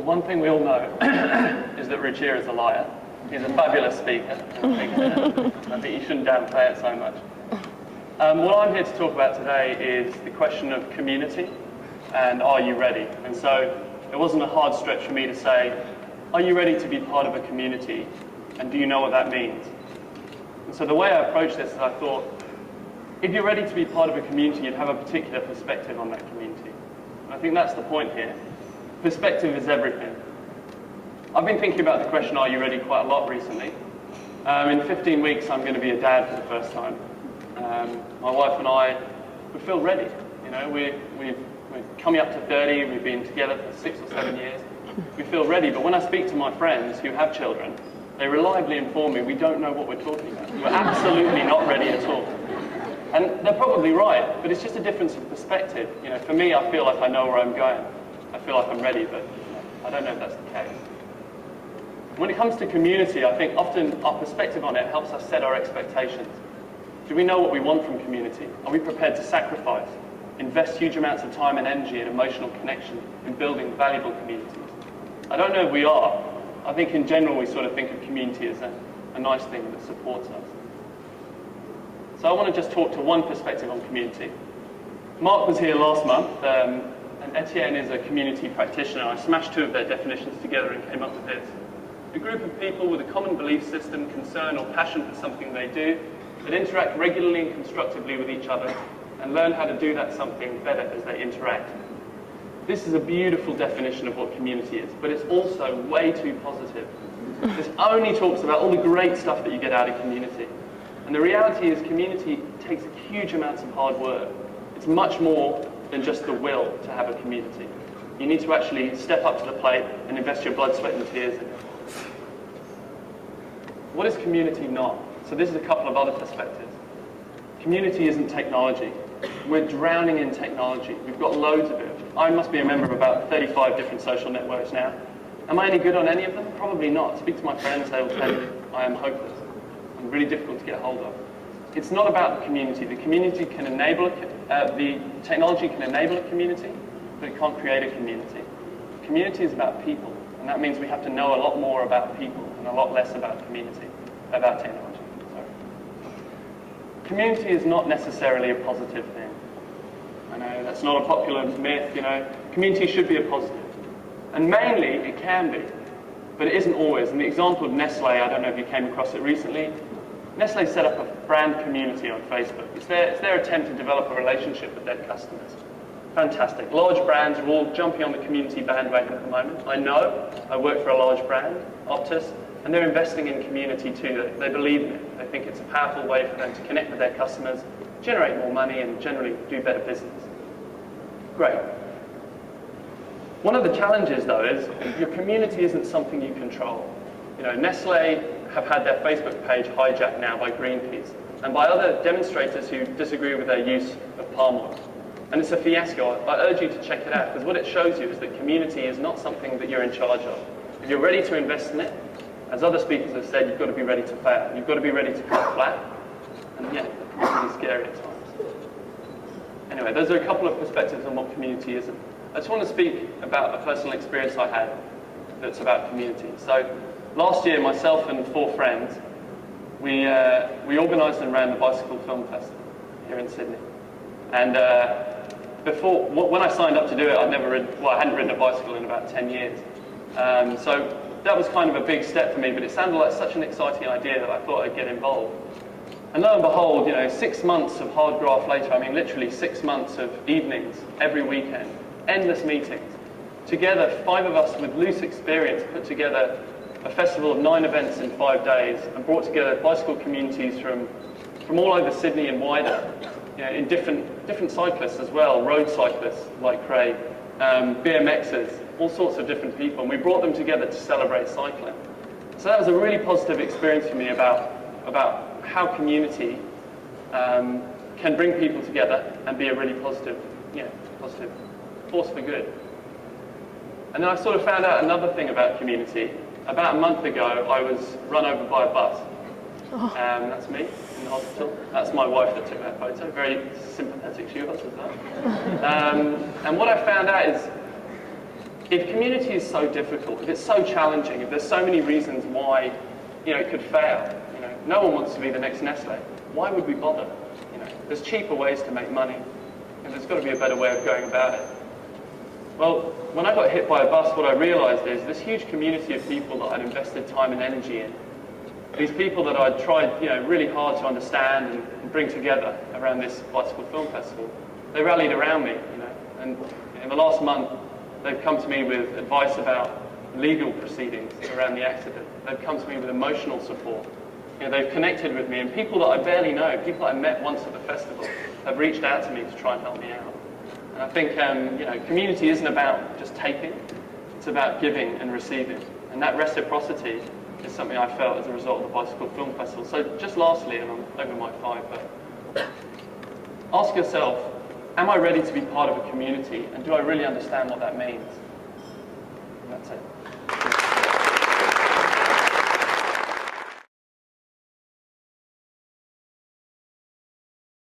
Well, one thing we all know is that Ruchir is a liar. He's a fabulous speaker. I think you shouldn't downplay it so much. What I'm here to talk about today is the question of community and are you ready? And so it wasn't a hard stretch for me to say, are you ready to be part of a community? And do you know what that means? And so the way I approached this is I thought, if you're ready to be part of a community, you'd have a particular perspective on that community. And I think that's the point here. Perspective is everything. I've been thinking about the question, are you ready, quite a lot recently. In 15 weeks, I'm going to be a dad for the first time. My wife and I, we feel ready. You know, we're coming up to 30, we've been together for 6 or 7 years. We feel ready, but when I speak to my friends who have children, they reliably inform me we don't know what we're talking about. We're absolutely not ready at all. And they're probably right, but it's just a difference of perspective. You know, for me, I feel like I know where I'm going. I feel like I'm ready, but I don't know if that's the case. When it comes to community, I think often our perspective on it helps us set our expectations. Do we know what we want from community? Are we prepared to sacrifice, invest huge amounts of time and energy and emotional connection in building valuable communities? I don't know if we are. I think in general we sort of think of community as a nice thing that supports us. So I want to just talk to one perspective on community. Mark was here last month, and Etienne is a community practitioner. I smashed 2 of their definitions together and came up with this. A group of people with a common belief system, concern or passion for something they do, that interact regularly and constructively with each other, and learn how to do that something better as they interact. This is a beautiful definition of what community is, but it's also way too positive. This only talks about all the great stuff that you get out of community. And the reality is community takes huge amounts of hard work. It's much more than just the will to have a community. You need to actually step up to the plate and invest your blood, sweat and tears in it. What is community not? So this is a couple of other perspectives. Community isn't technology. We're drowning in technology. We've got loads of it. I must be a member of about 35 different social networks now. Am I any good on any of them? Probably not. Speak to my friends, they will tell you I am hopeless. I'm really difficult to get hold of. It's not about the community. The community can enable, the technology can enable a community, but it can't create a community. Community is about people, and that means we have to know a lot more about people and a lot less about community, about technology. Sorry. Community is not necessarily a positive thing. I know that's not a popular myth, you know. Community should be a positive. And mainly it can be, but it isn't always. And the example of Nestle, I don't know if you came across it recently. Nestle set up a brand community on Facebook. It's their attempt to develop a relationship with their customers. Fantastic. Large brands are all jumping on the community bandwagon at the moment. I know. I work for a large brand, Optus, and they're investing in community too. They believe in it. They think it's a powerful way for them to connect with their customers, generate more money, and generally do better business. Great. One of the challenges, though, is your community isn't something you control. You know, Nestle have had their Facebook page hijacked now by Greenpeace and by other demonstrators who disagree with their use of palm oil. And it's a fiasco. I urge you to check it out, because what it shows you is that community is not something that you're in charge of. If you're ready to invest in it, as other speakers have said, you've got to be ready to fail. You've got to be ready to fall flat. And yeah, it's really scary at times. Anyway, those are a couple of perspectives on what community is. I just want to speak about a personal experience I had that's about community. So last year, myself and 4 friends, we organised and ran the Bicycle Film Festival here in Sydney. And when I signed up to do it, I hadn't ridden a bicycle in about 10 years. So that was kind of a big step for me, but it sounded like such an exciting idea that I thought I'd get involved. And lo and behold, you know, 6 months of hard graft later, I mean literally 6 months of evenings, every weekend, endless meetings. Together, 5 of us with loose experience put together a festival of 9 events in 5 days and brought together bicycle communities from all over Sydney and wider, you know, in different cyclists as well, road cyclists like Craig, BMXers, all sorts of different people, and we brought them together to celebrate cycling. So that was a really positive experience for me about how community can bring people together and be a really positive force for good. And then I sort of found out another thing about community. About a month ago, I was run over by a bus. That's me in the hospital. That's my wife that took that photo. Very sympathetic, she was as well. And what I found out is if community is so difficult, if it's so challenging, if there's so many reasons why it could fail, no one wants to be the next Nestle. Why would we bother? There's cheaper ways to make money, and there's got to be a better way of going about it. Well, when I got hit by a bus, what I realized is this huge community of people that I'd invested time and energy in, these people that I'd tried really hard to understand and bring together around this bicycle film festival, they rallied around me, and in the last month, they've come to me with advice about legal proceedings around the accident. They've come to me with emotional support. They've connected with me, and people that I barely know, people I met once at the festival, have reached out to me to try and help me out. And I think community isn't about just taking, it's about giving and receiving. And that reciprocity is something I felt as a result of the Bicycle Film Festival. So just lastly, and I'm over my 5, but ask yourself, am I ready to be part of a community, and do I really understand what that means? And that's it.